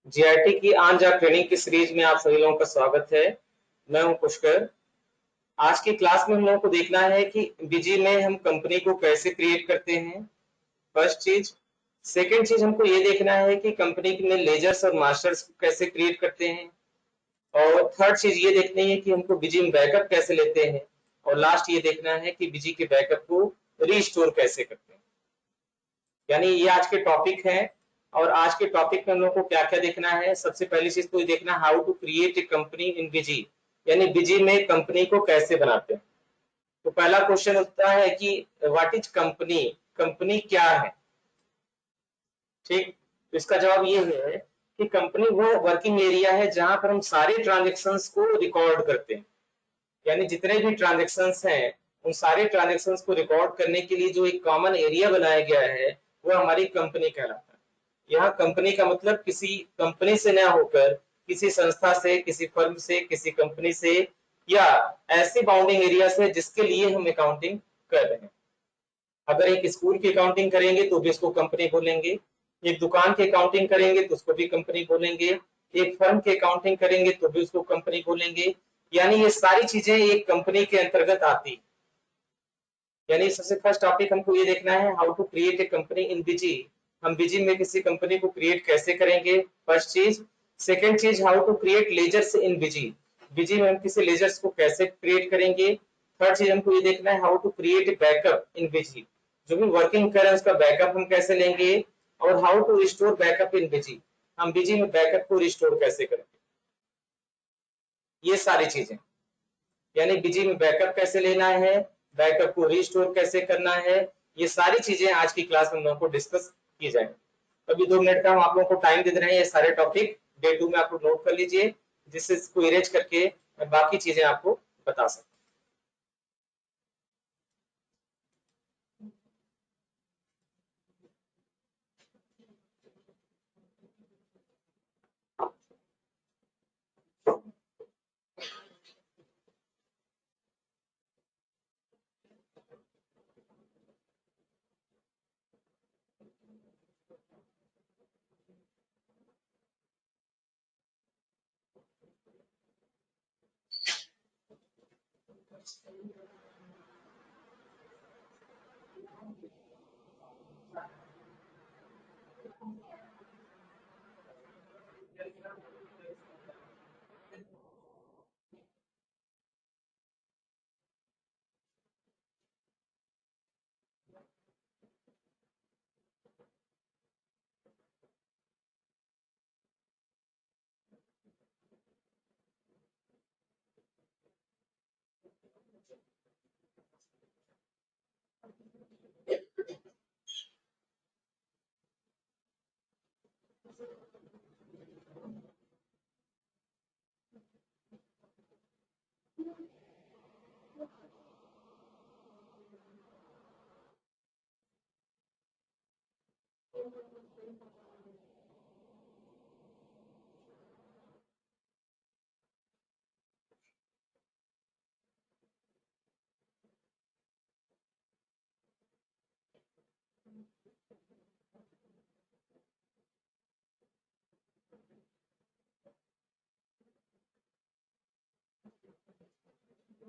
GRT की आन जा ट्रेनिंग की सीरीज में आप सभी लोगों का स्वागत है। मैं हूं पुष्कर। आज की क्लास में हम लोगों को देखना है कि बीजी में हम कंपनी को कैसे क्रिएट करते हैं, फर्स्ट चीज। सेकंड चीज हमको ये देखना है कि कंपनी में लेजर्स और मास्टर्स को कैसे क्रिएट करते हैं। और थर्ड चीज ये देखनी है कि हमको बीजी में बैकअप कैसे लेते हैं। और लास्ट ये देखना है कि बीजी के बैकअप को रीस्टोर कैसे करते हैं। यानी ये आज के टॉपिक है। और आज के टॉपिक में हम लोग को क्या क्या देखना है। सबसे पहली चीज तो ये देखना, how to create a company in BG, यानी बीजी में कंपनी को कैसे बनाते हैं। तो पहला क्वेश्चन होता है कि व्हाट इज कंपनी, कंपनी क्या है। ठीक, तो इसका जवाब ये है कि कंपनी वो वर्किंग एरिया है जहां पर हम सारे ट्रांजेक्शन्स को रिकॉर्ड करते हैं। यानी जितने भी ट्रांजेक्शन्स हैं उन सारे ट्रांजेक्शन्स को रिकॉर्ड करने के लिए जो एक कॉमन एरिया बनाया गया है वो हमारी कंपनी कहलाता है। यहाँ कंपनी का मतलब किसी कंपनी से न होकर किसी संस्था से, किसी फर्म से, किसी कंपनी से, या ऐसे बाउंडिंग एरिया से जिसके लिए हम अकाउंटिंग कर रहे हैं। अगर एक स्कूल की अकाउंटिंग करेंगे तो भी इसको कंपनी बोलेंगे, एक दुकान की अकाउंटिंग करेंगे तो उसको भी कंपनी बोलेंगे, एक फर्म की अकाउंटिंग करेंगे तो भी उसको कंपनी बोलेंगे। यानी ये सारी चीजें एक कंपनी के अंतर्गत आती। यानी सबसे फर्स्ट टॉपिक हमको ये देखना है, how to create a company in BG. हम बीजी में किसी कंपनी को क्रिएट कैसे करेंगे, फर्स्ट चीज। सेकंड चीज, हाउ टू क्रिएट लेजर्स इन बीजी, बीजी में हम किसी लेजर्स को कैसे क्रिएट करेंगे। थर्ड चीज हमको ये देखना है, how to create a backup in BG, जो भी वर्किंग कर रहे हैं उसका बैकअप हम कैसे लेंगे। और how to restore backup in BG, हम बीजी में बैकअप को रिस्टोर कैसे करेंगे। ये सारी चीजें, यानी बीजी में बैकअप कैसे लेना है, बैकअप को रिस्टोर कैसे करना है, ये सारी चीजें आज की क्लास में हम लोगों को डिस्कस की जाएंगी। अभी 2 मिनट का हम आप लोगों को टाइम दे रहे हैं, ये सारे टॉपिक डे 2 में आप लोग नोट कर लीजिए, जिससे इसको इरेज करके मैं बाकी चीजें आपको बता सकता हूँ।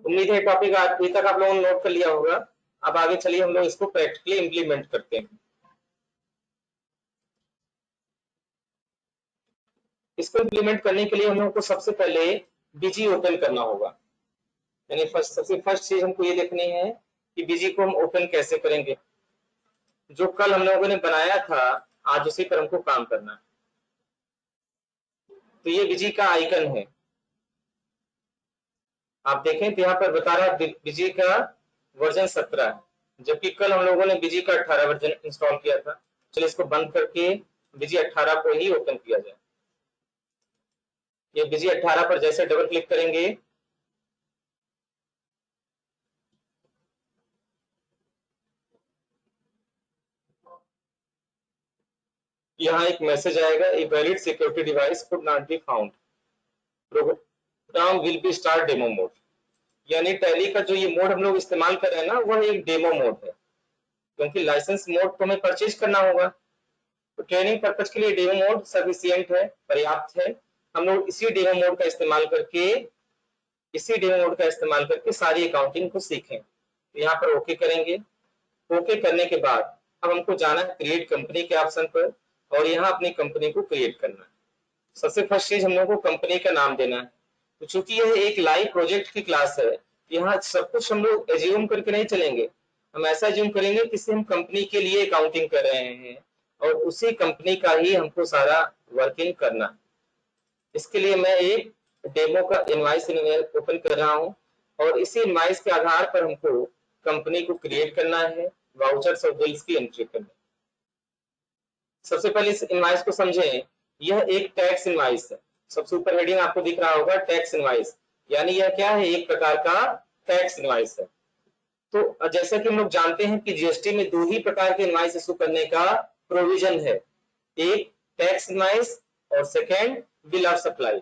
उम्मीद है टॉपिक अभी तक आप लोगों ने नोट कर लिया होगा। अब आगे चलिए हम लोग इसको प्रैक्टिकली इम्प्लीमेंट करते हैं। इसको इम्प्लीमेंट करने के लिए हम लोग को सबसे पहले बीजी ओपन करना होगा। यानी सबसे फर्स्ट चीज हमको ये देखनी है कि बीजी को हम ओपन कैसे करेंगे। जो कल हम लोगों ने बनाया था आज उसी पर हमको काम करना है। तो ये बीजी का आइकन है, आप देखें तो यहाँ पर बता रहा है बीजी का वर्जन 17 है, जबकि कल हम लोगों ने बीजी का 18 वर्जन इंस्टॉल किया था। चलिए इसको बंद करके बीजी 18 को ही ओपन किया जाए। ये बीजी 18 पर जैसे डबल क्लिक करेंगे यहाँ एक मैसेज आएगा, a valid security device could not be found, program will be start demo mode. यानी टैली का जो ये मोड हम लोग इस्तेमाल कर रहे हैं ना, वह एक डेमो मोड है, क्योंकि लाइसेंस मोड को हमें परचेज करना होगा। तो ट्रेनिंग पर्पज के लिए डेमो मोड सफिशिएंट है, पर्याप्त है। हम लोग इसी डेमो मोड का इस्तेमाल करके सारी अकाउंटिंग को सीखें। तो यहाँ पर ओके करेंगे। ओके करने के बाद अब हमको जाना है क्रिएट कंपनी के ऑप्शन पर और यहाँ अपनी कंपनी को क्रिएट करना है। सबसे फर्स्ट चीज हम लोग को कंपनी का नाम देना है। तो चूंकि यह एक लाइव प्रोजेक्ट की क्लास है, यहाँ सब कुछ हम लोग एज्यूम करके नहीं चलेंगे। हम ऐसा एज्यूम करेंगे कि हम कंपनी के लिए अकाउंटिंग कर रहे हैं और उसी कंपनी का ही हमको सारा वर्किंग करना है। इसके लिए मैं एक डेमो का इनवॉइस ओपन कर रहा हूँ और इसी इनवॉइस के आधार पर हमको कंपनी को क्रिएट करना है, वाउचर्स और बिल्स की एंट्री करनी है। सबसे पहले इस इनवॉइस को समझें। यह एक टैक्स इनवॉइस है। सबसे ऊपर हेडिंग आपको दिख रहा होगा टैक्स इनवॉइस, यानी यह क्या है, एक प्रकार का टैक्स इनवॉइस है। तो जैसा कि हम लोग जानते हैं कि जीएसटी में दो ही प्रकार के इनवॉइस इशू करने का प्रोविजन है, एक टैक्स इनवॉइस और सेकेंड बिल ऑफ सप्लाई।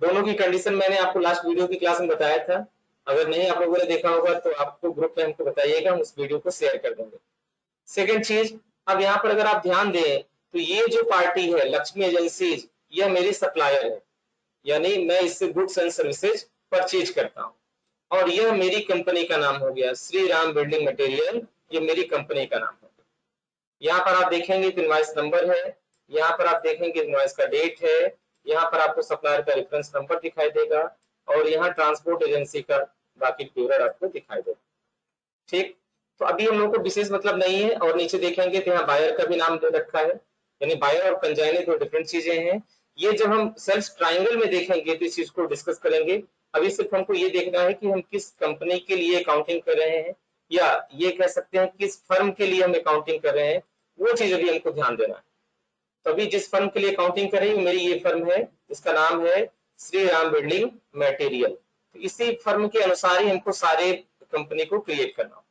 दोनों की कंडीशन मैंने आपको लास्ट वीडियो की क्लास में बताया था। अगर नहीं आप लोगों ने देखा होगा तो आपको ग्रुप में हमको बताइएगा, हम उस वीडियो को शेयर कर देंगे। सेकेंड चीज, अब यहाँ पर अगर आप ध्यान दें तो ये जो पार्टी है लक्ष्मी एजेंसीज, यह मेरी सप्लायर है, यानी मैं इससे गुड्स एंड सर्विसेज परचेज करता हूँ। और यह मेरी कंपनी का नाम हो गया श्री राम बिल्डिंग मटेरियल, ये मेरी कंपनी का नाम है। यहाँ पर आप देखेंगे कि इनवॉइस नंबर है, यहाँ पर आप देखेंगे इनवॉइस का डेट है, यहाँ पर आपको सप्लायर का रेफरेंस नंबर दिखाई देगा और यहाँ ट्रांसपोर्ट एजेंसी का बाकी प्यूरर आपको दिखाई देगा। ठीक, तो अभी हम लोग को विशेष मतलब नहीं है। और नीचे देखेंगे तो यहाँ बायर का भी नाम दे रखा है, यानी बायर और कंजाइनी दो डिफरेंट चीजें हैं। ये जब हम सेल्स ट्रायंगल में देखेंगे तो इस चीज को डिस्कस करेंगे। अभी सिर्फ हमको ये देखना है कि हम किस कंपनी के लिए अकाउंटिंग कर रहे हैं, या ये कह सकते हैं किस फर्म के लिए हम अकाउंटिंग कर रहे हैं, वो चीज अभी हमको ध्यान देना है। तो अभी जिस फर्म के लिए अकाउंटिंग कर रही हूँ मेरी ये फर्म है, इसका नाम है श्री राम बिल्डिंग मटेरियल। तो इसी फर्म के अनुसार ही हमको सारे कंपनी को क्रिएट करना।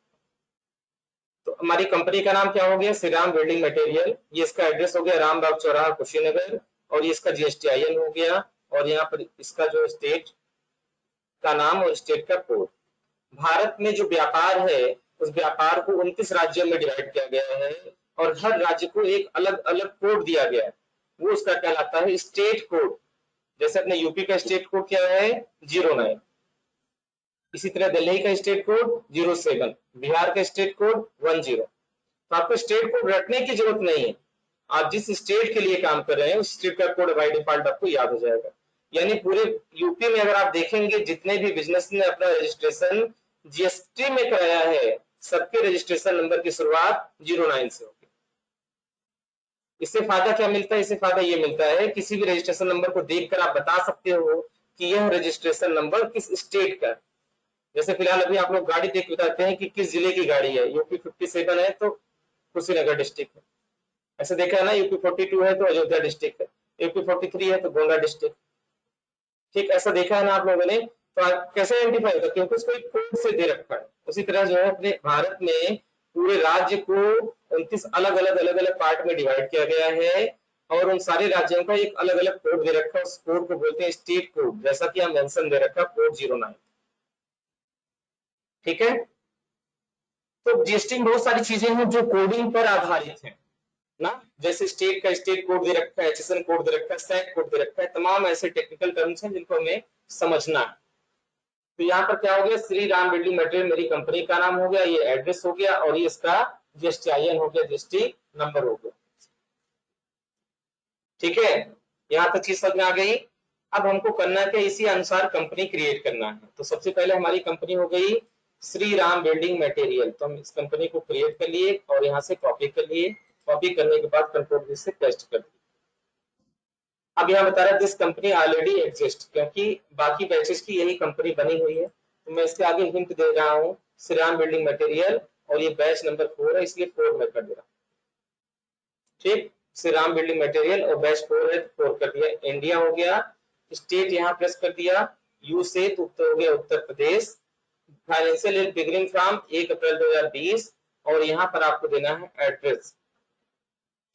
तो हमारी कंपनी का नाम क्या हो गया, श्री राम बिल्डिंग मटेरियल। ये इसका एड्रेस हो गया रामबाग चौराहा कुशीनगर, और ये इसका जीएसटीआईएन हो गया, और यहाँ पर इसका जो स्टेट का नाम और स्टेट का कोड। भारत में जो व्यापार है उस व्यापार को 29 राज्यों में डिवाइड किया गया है और हर राज्य को एक अलग अलग कोड दिया गया है, वो उसका कहलाता है स्टेट कोड। जैसे अपने यूपी का स्टेट कोड क्या है 09, इसी तरह दिल्ली का स्टेट कोड 07, बिहार का स्टेट कोड 10। तो आपको स्टेट कोड रटने की जरूरत नहीं है, आप जिस स्टेट के लिए काम कर रहे हैं उस स्टेट का कोड बाय डिफॉल्ट आपको याद हो जाएगा। यानी पूरे यूपी में अगर आप देखेंगे जितने भी बिजनेस ने अपना रजिस्ट्रेशन जीएसटी में कराया है, सबके रजिस्ट्रेशन नंबर की शुरुआत 09 से होगी। इससे फायदा क्या मिलता है, इससे फायदा ये मिलता है किसी भी रजिस्ट्रेशन नंबर को देखकर आप बता सकते हो कि यह रजिस्ट्रेशन नंबर किस स्टेट का। जैसे फिलहाल अभी आप लोग गाड़ी देख बताते हैं कि किस जिले की गाड़ी है, यूपी 57 है तो कुशीनगर डिस्ट्रिक्ट है। ऐसे देखा है ना, यूपी 42 है तो अयोध्या डिस्ट्रिक्ट है, यूपी 43 है तो गोंडा डिस्ट्रिक्ट। ठीक, ऐसा देखा है ना आप लोगों ने। तो आप कैसे आइडेंटिफाई होगा, क्योंकि उसको एक कोड से दे रखा है। उसी तरह जो है अपने भारत में पूरे राज्य को 29 अलग अलग पार्ट में डिवाइड किया गया है और उन सारे राज्यों का एक अलग अलग कोड दे रखा है। उस कोड को बोलते हैं स्टेट कोड, जैसा कि यहाँ मेंशन दे रखा है कोड 09। ठीक है, तो जीएसटी में बहुत सारी चीजें हैं जो कोडिंग पर आधारित है ना, जैसे स्टेट का स्टेट कोड दे रखा है, एचएसएन कोड दे रखा है, सैक कोड दे रखा है, तमाम ऐसे टेक्निकल टर्म्स हैं जिनको हमें समझना है। तो यहाँ पर क्या हो गया, श्री राम बिल्डिंग मटेरियल मेरी कंपनी का नाम हो गया, ये एड्रेस हो गया और ये इसका जीएसटीआईएन हो गया, जीएसटी नंबर हो गया। ठीक है, यहाँ तक चीज समझ में आ गई। अब हमको करना है इसी अनुसार कंपनी क्रिएट करना है। तो सबसे पहले हमारी कंपनी हो गई श्री राम बिल्डिंग मटेरियल, तो हम इस कंपनी को क्रिएट कर लिए और यहाँ से कॉपी कर लिए। कॉपी करने के बाद कंट्रोल V से पेस्ट कर दिया। अब यहाँ बता रहा है दिस कंपनी ऑलरेडी एग्जिस्ट, क्योंकि बाकी बैचेस की यही कंपनी बनी हुई है। तो मैं इसके आगे हिंट दे रहा हूँ श्री राम बिल्डिंग मटेरियल, और ये बैच नंबर 4 है इसलिए 4 में कर दे रहा हूँ। ठीक, श्री राम बिल्डिंग मटेरियल और बैच 4 है, 4 कर दिया। इंडिया हो गया, स्टेट यहाँ प्रेस कर दिया, यू से तो उत्तर हो गया Uttar Pradesh. Financial year beginning from 1 अप्रैल 2020, और यहाँ पर आपको देना है एड्रेस।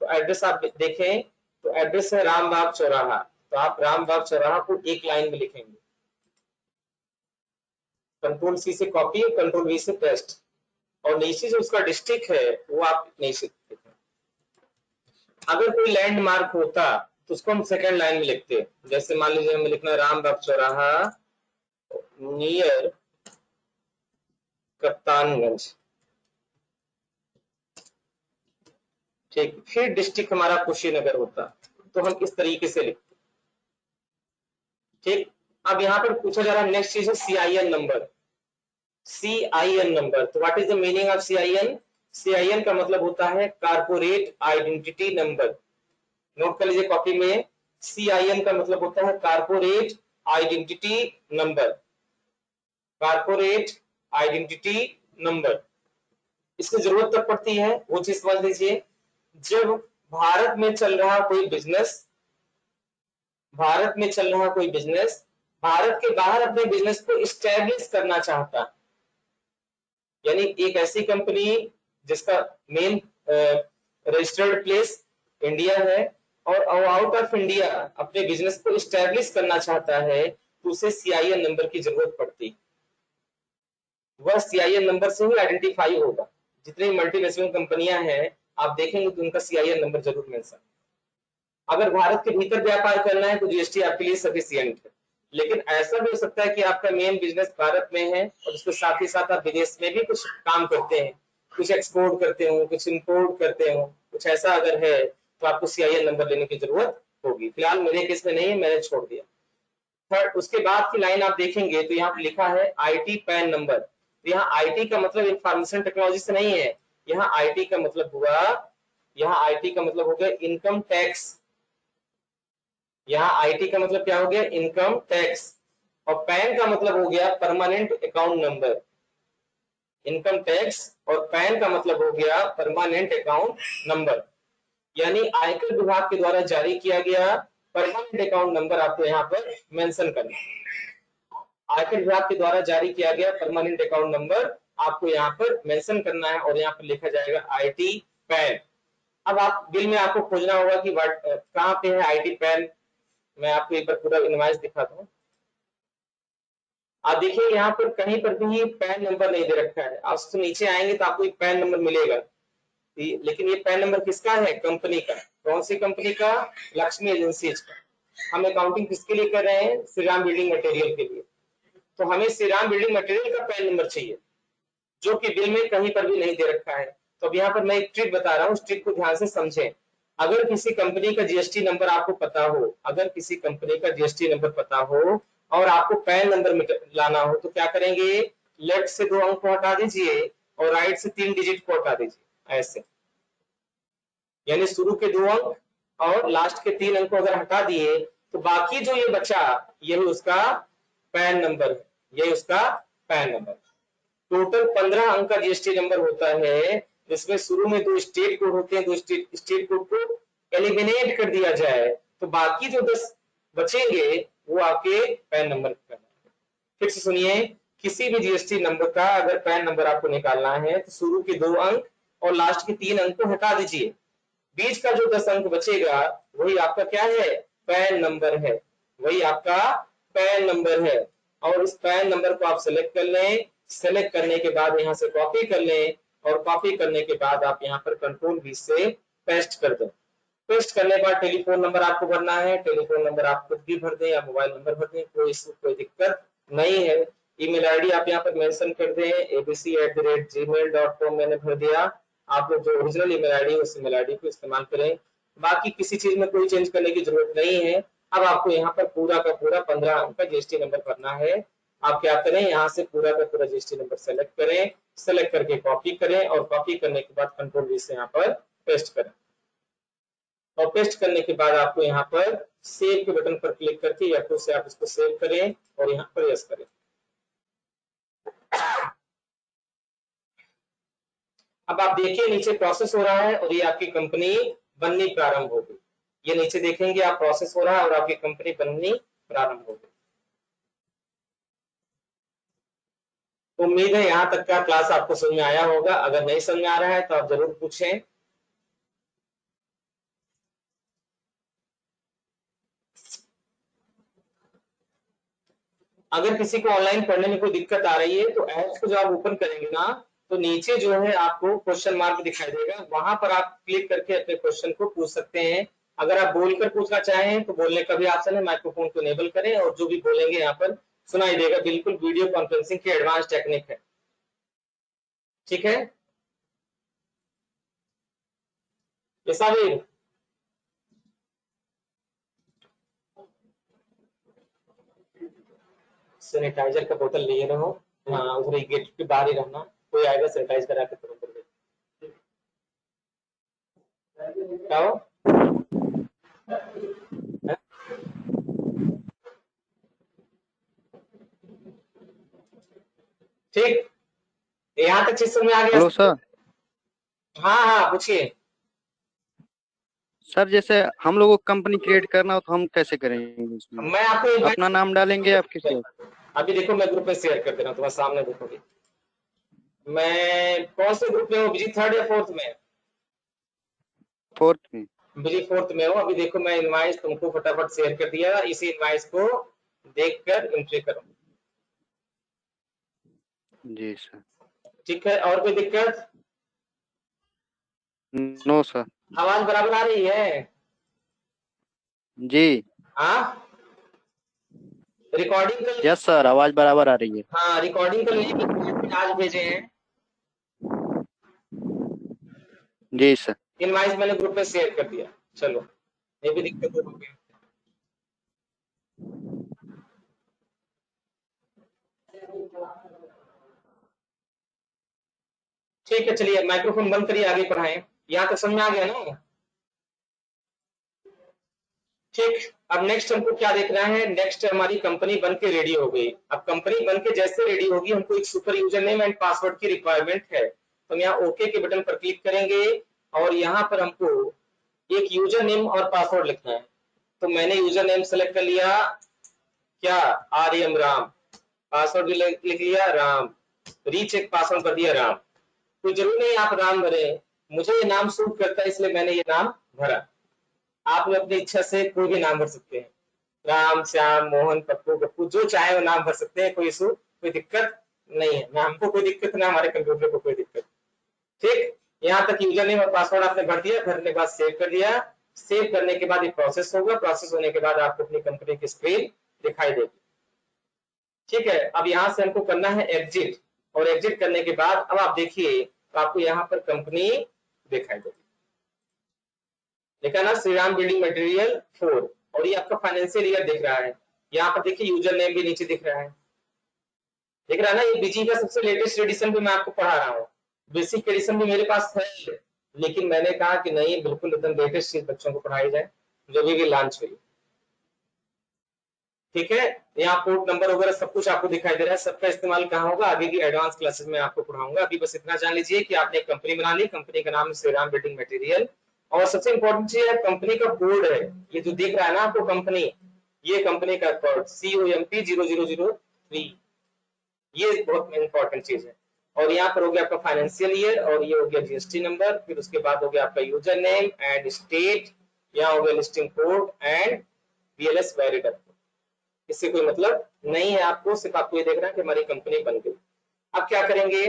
तो एड्रेस आप देखें तो एड्रेस है रामबाग चौराहा, तो आप रामबाग चौराहा को एक लाइन में लिखेंगे। कंट्रोल C से कॉपी, कंट्रोल V से पेस्ट, और नीचे जो उसका डिस्ट्रिक्ट है वो आप नीचे लिखें। अगर कोई लैंडमार्क होता तो उसको हम सेकंड लाइन में लिखते, जैसे मान लीजिए हमें लिखना राम बाग चौराहा नियर कप्तानगंज, ठीक। फिर डिस्ट्रिक्ट हमारा कुशीनगर होता, तो हम इस तरीके से लिखते, ठीक। अब यहाँ पर पूछा जा रहा है नेक्स्ट चीज है CIN नंबर। CIN नंबर, तो what is the meaning of CIN? CIN का मतलब होता है कारपोरेट आइडेंटिटी नंबर। नोट कर लीजिए कॉपी में, CIN का मतलब होता है corporate identity number, corporate identity number. इसकी जरूरत तब पड़ती है, वो चीज समझ लीजिए, जब भारत में चल रहा कोई बिजनेस, भारत में चल रहा कोई बिजनेस भारत के बाहर अपने बिजनेस को इस्टेब्लिश करना चाहता है, यानी एक ऐसी कंपनी जिसका मेन रजिस्टर्ड प्लेस इंडिया है और आउट ऑफ इंडिया अपने बिजनेस को इस्टेब्लिश करना चाहता है, तो उसे CIN नंबर की जरूरत पड़ती है। वह CIN नंबर से ही आइडेंटिफाई होगा। जितनी मल्टीनेशनल कंपनियां हैं आप देखेंगे तो उनका CIN नंबर जरूर मिलता है। अगर भारत के भीतर व्यापार करना है तो GST आपके लिए सफिशिएंट है, लेकिन ऐसा भी हो सकता है कि आपका मेन बिजनेस भारत में है और उसके साथ ही साथ आप विदेश में भी कुछ काम करते हैं, कुछ एक्सपोर्ट करते हो, कुछ इंपोर्ट करते हो, कुछ ऐसा अगर है तो आपको CIN नंबर लेने की जरूरत होगी। फिलहाल मेरे केस में नहीं है, मैंने छोड़ दिया। थर्ड, उसके बाद की लाइन आप देखेंगे तो यहाँ पे लिखा है IT पैन नंबर। तो यहाँ IT का मतलब इंफॉर्मेशन टेक्नोलॉजी से नहीं है, यहाँ IT का मतलब हुआ, यहाँ IT का मतलब हो गया इनकम टैक्स। यहाँ IT का मतलब क्या हो गया? Income tax. और पैन का मतलब हो गया permanent account number. Income tax और पैन का मतलब हो गया परमानेंट अकाउंट नंबर, यानी आयकर विभाग के द्वारा जारी किया गया परमानेंट अकाउंट नंबर आपको यहाँ पर मेंशन करना है। आयकर विभाग के द्वारा जारी किया गया परमानेंट अकाउंट नंबर आपको यहाँ पर मेंशन करना है और यहाँ पर लिखा जाएगा IT पैन। अब आप बिल में आपको खोजना होगा कि कहाँ पे है IT पैन। मैं आपको एक बार पूरा इनवॉइस दिखाता हूँ। आप देखिए यहाँ पर कहीं पर भी पैन नंबर नहीं दे रखा है। आप तो नीचे आएंगे तो आपको एक पैन नंबर मिलेगा, लेकिन ये पैन नंबर किसका है? कंपनी का। कौन सी कंपनी का? लक्ष्मी एजेंसीज का। हम अकाउंटिंग किसके लिए कर रहे हैं? श्री राम बिल्डिंग मटेरियल के लिए। तो हमें श्री राम बिल्डिंग मटेरियल का पैन नंबर चाहिए, जो कि बिल में कहीं पर भी नहीं दे रखा है। तो अब यहाँ पर मैं एक ट्रिक बता रहा हूँ, उस ट्रिक को ध्यान से समझें। अगर किसी कंपनी का GST नंबर आपको पता हो, अगर किसी कंपनी का GST नंबर पता हो और आपको पैन नंबर लाना हो, तो क्या करेंगे? लेफ्ट से 2 अंक को हटा दीजिए और राइट से 3 डिजिट को हटा दीजिए, ऐसे। यानी शुरू के 2 अंक और लास्ट के 3 अंक को अगर हटा दिए तो बाकी जो ये बचा, यही उसका पैन नंबर है, यही उसका पैन नंबर। टोटल 15 अंक का GST नंबर होता है, जिसमें शुरू में 2 स्टेट कोड होते हैं। 2 स्टेट कोड को एलिमिनेट कर दिया जाए तो बाकी जो 10 बचेंगे वो आपके पैन नंबर का। फिर से सुनिए, किसी भी GST नंबर का अगर पैन नंबर आपको निकालना है तो शुरू के 2 अंक और लास्ट के 3 अंक को हटा दीजिए। बीच का जो 10 अंक बचेगा वही आपका क्या है? पैन नंबर है, वही आपका पैन नंबर है। और इस पैन नंबर को आप सेलेक्ट कर लें। सेलेक्ट करने के बाद यहाँ से कॉपी कर लें और कॉपी करने के बाद आप यहाँ पर कंट्रोल V से पेस्ट कर दें। पेस्ट करने के बाद टेलीफोन नंबर आपको भरना है। टेलीफोन नंबर आप खुद भी भर दें या मोबाइल नंबर भर दें, कोई दिक्कत नहीं है। ईमेल आईडी आप यहाँ पर मेंशन कर दें, abc@gmail.com मैंने भर दिया। आप लोग जो ओरिजिनल ईमेल आईडी है उस ईमेल आईडी को इस्तेमाल करें। बाकी किसी चीज में कोई चेंज करने की जरूरत नहीं है। अब आपको यहाँ पर पूरा का पूरा 15 अंक का GST नंबर भरना है। आप क्या करें? यहाँ से पूरा का पूरा GST नंबर सेलेक्ट करें, सेलेक्ट करके कॉपी करें और कॉपी करने के बाद कंट्रोल V से यहाँ पर पेस्ट करें। और पेस्ट करने के बाद आपको यहाँ पर सेव के बटन पर क्लिक करके या तो से आप इसको सेव करें और यहाँ पर यस करें। अब आप देखिए नीचे प्रोसेस हो रहा है और ये आपकी कंपनी बननी प्रारंभ हो गई। ये नीचे देखेंगे आप, प्रोसेस हो रहा है और आपकी कंपनी बननी प्रारंभ हो गई। उम्मीद है यहाँ तक का क्लास आपको समझ में आया होगा। अगर नहीं समझ में आ रहा है तो आप जरूर पूछें। अगर किसी को ऑनलाइन पढ़ने में कोई दिक्कत आ रही है तो ऐप्स को जब आप ओपन करेंगे ना, तो नीचे जो है आपको क्वेश्चन मार्क दिखाई देगा, वहां पर आप क्लिक करके अपने क्वेश्चन को पूछ सकते हैं। अगर आप बोलकर पूछना चाहें तो बोलने का भी ऑप्शन है, माइक्रोफोन को इनेबल करें और जो भी बोलेंगे यहाँ पर सुनाई देगा। बिल्कुल वीडियो कॉन्फ्रेंसिंग की एडवांस टेक्निक है, ठीक है। साबिर, सैनिटाइजर का बोतल लिए रहो, हाँ उधर ही गेट के बाहर ही रहना, कोई आएगा सैनिटाइज करा के तुरंत कर दे। क्या हो? ठीक, यहाँ तक चीज में आ गया। Hello sir. हाँ हाँ पूछिए। सर जैसे हम लोगों को कंपनी क्रिएट करना हो तो हम कैसे करेंगे उसमें? मैं आपको अपना नाम डालेंगे आप किसी? अभी देखो मैं ग्रुप में शेयर कर दे रहा हूँ, तुम्हारे सामने देखोगे। मैं कौन से ग्रुप में हूँ बिजी, थर्ड या फोर्थ में? फोर्थ में। बिजी फोर्थ में हो। अभी देखो मैं इनवाइस तुमको फटाफट शेयर कर दिया, इसी इनवाइस को देखकर एंट्री करो। जी सर। ठीक है, और कोई दिक्कत? No sir. आवाज बराबर आ रही है? जी। हाँ, रिकॉर्डिंग कर। यस सर, आवाज बराबर आ रही है। हाँ, रिकॉर्डिंग का लिंक आज भेजे हैं। जी सर। इनवाइस मैंने ग्रुप में शेयर कर दिया। चलो, ये भी दिक्कत हो गई। ठीक है, चलिए माइक्रोफोन बंद करिए, आगे पढ़ाएं। यहाँ तक समझ में आ गया ना? ठीक, अब नेक्स्ट हमको क्या देखना है? नेक्स्ट हमारी कंपनी बन के रेडी हो गई। अब कंपनी बन के जैसे रेडी होगी, हमको एक super user name and password की रिक्वायरमेंट है। तो हम यहाँ ओके के बटन पर क्लिक करेंगे और यहाँ पर हमको एक यूजर नेम और पासवर्ड लिखना है। तो मैंने यूजर नेम सेलेक्ट कर लिया, क्या? आर्यम राम। पासवर्ड भी लिख लिया राम। रीचेक पासवर्ड कर दिया राम। कोई जरूरी नहीं आप राम भरे, मुझे ये नाम सूट करता है इसलिए मैंने ये नाम भरा। आप लोग अपनी इच्छा से कोई भी नाम भर सकते हैं, राम, श्याम, मोहन, पप्पू, गप्पू, जो चाहे वो नाम भर सकते हैं। कोई इशू, कोई दिक्कत नहीं है, ना हमको कोई दिक्कत, ना हमारे कंप्यूटर को कोई दिक्कत। ठीक, यहाँ तक यूजर नेम और पासवर्ड आपने भर दिया, भरने के बाद सेव कर दिया। सेव करने के बाद ये प्रोसेस होगा, प्रोसेस होने के बाद आपको अपनी कंपनी की स्क्रीन दिखाई देगी। ठीक है, अब यहाँ से हमको करना है एग्जिट, और एग्जिट करने के बाद अब आप देखिए तो आपको यहाँ पर कंपनी दिखाई देगी। देखा ना, श्रीराम बिल्डिंग मटेरियल 4, और ये आपका फाइनेंशियल ईयर दिख रहा है। यहाँ पर देखिए यूजर नेम भी नीचे दिख रहा है, दिख रहा है ना। ये बीजी का सबसे लेटेस्ट एडिशन भी मैं आपको पढ़ा रहा हूँ। बेसिक एडिशन भी मेरे पास है, लेकिन मैंने कहा कि नहीं, बिल्कुल एकदम लेटेस्ट चीज बच्चों को पढ़ाई जाए जो भी लॉन्च हुई। ठीक है, यहाँ पोर्ट नंबर वगैरह सब कुछ आपको दिखाई दे रहा है। सबका इस्तेमाल कहाँ होगा आगे की एडवांस क्लासेस में आपको पढ़ाऊंगा। अभी बस इतना जान लीजिए कि आपने एक कंपनी बना ली, कंपनी का नाम है श्रीराम बिल्डिंग मटेरियल। और सबसे इंपॉर्टेंट चीज है कंपनी का कोड है, ये जो दिख रहा है ना आपको कंपनी, ये कंपनी का कोड COMP0003, ये बहुत इंपॉर्टेंट चीज है। और यहाँ पर हो गया आपका फाइनेंशियल ईयर, और ये हो गया जीएसटी नंबर, फिर उसके बाद हो गया आपका यूजर नेम एंड स्टेट, यहाँ हो गया listing code and BLS valid. इससे कोई मतलब नहीं है आपको, सिर्फ आपको ये देखना है कि हमारी कंपनी बन गई। अब क्या करेंगे?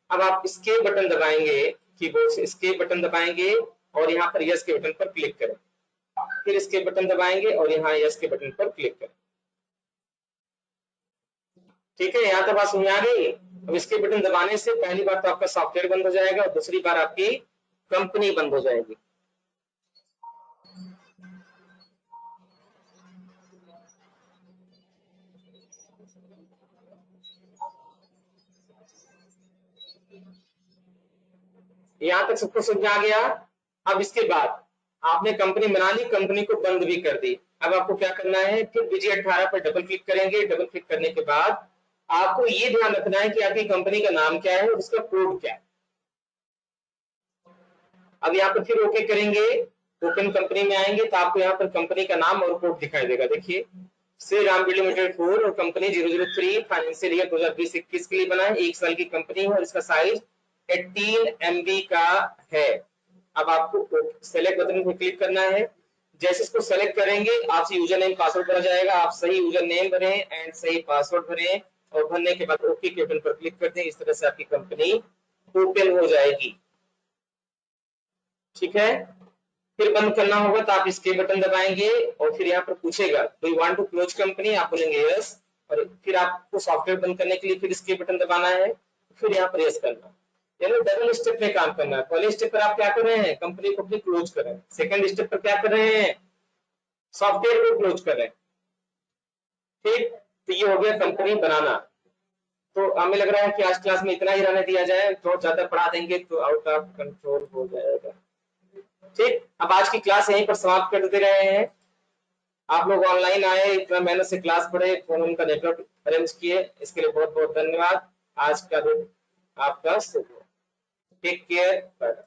अब आप एस्केप बटन दबाएंगे, कीबोर्ड से एस्केप बटन दबाएंगे और यहाँ पर यस के बटन पर क्लिक करें। फिर एस्केप बटन दबाएंगे और यहाँ यस के बटन पर क्लिक करें। ठीक है, यहाँ तक बात समझ आ गई। अब इसके बटन दबाने से पहली बार तो आपका सॉफ्टवेयर बंद हो जाएगा और दूसरी बार आपकी कंपनी बंद हो जाएगी। यहाँ तक सबको समझ आ गया? अब इसके बाद आपने कंपनी बना ली, कंपनी को बंद भी कर दी। अब आपको क्या करना है? फिर विजय 18 पर डबल क्लिक करेंगे। डबल क्लिक करने के बाद आपको ये ध्यान रखना है कि आपकी कंपनी का नाम क्या है और उसका कोड क्या है। अब यहाँ पर फिर ओके करेंगे, ओपन कंपनी में आएंगे तो आपको यहाँ पर कंपनी का नाम और कोड दिखाई देगा। देखिए, श्री राम बिल्डिंग लिमिटेड 4 और कंपनी 003, फाइनेंशियल ईयर 2020-21 के लिए बना है। 1 साल की कंपनी है और इसका साइज 18 MB का है। अब आपको सेलेक्ट बटन पर क्लिक करना है। जैसे इसको सेलेक्ट करेंगे आपसे यूजर नेम पासवर्ड भरा जाएगा। आप सही यूजर नेम भरें एंड सही पासवर्ड भरें और भरने के बाद ओके के बटन पर क्लिक कर दें। इस तरह से आपकी कंपनी ओपन हो जाएगी। ठीक है, फिर बंद करना होगा तो आप इसके बटन दबाएंगे और फिर यहाँ पर पूछेगा do you want to close company, आप बोलेंगे यस, और फिर आपको सॉफ्टवेयर बंद करने के लिए फिर इसके बटन दबाना है, फिर यहाँ पर यस करना। यानी डबल स्टेप में काम करना है। पहले स्टेप पर आप क्या कर रहे हैं, कंपनी को अपनी क्लोज कर रहे हैं। सेकंड स्टेप पर क्या कर रहे हैं, सॉफ्टवेयर को क्लोज कर रहे हैं। ठीक, तो ये हो गया कंपनी बनाना। तो हमें लग रहा है कि आज क्लास में इतना ही रहने दिया जाए, तो ज्यादा पढ़ा देंगे तो आउट ऑफ कंट्रोल हो जाएगा। ठीक, अब आज की क्लास यहीं पर समाप्त कर दे रहे हैं। आप लोग ऑनलाइन आए, इतना मेहनत से क्लास पढ़े, फोन उनका नेटवर्क अरेंज किए, इसके लिए बहुत बहुत धन्यवाद। आज का दिन आपका शुभ हो। Take care, bye.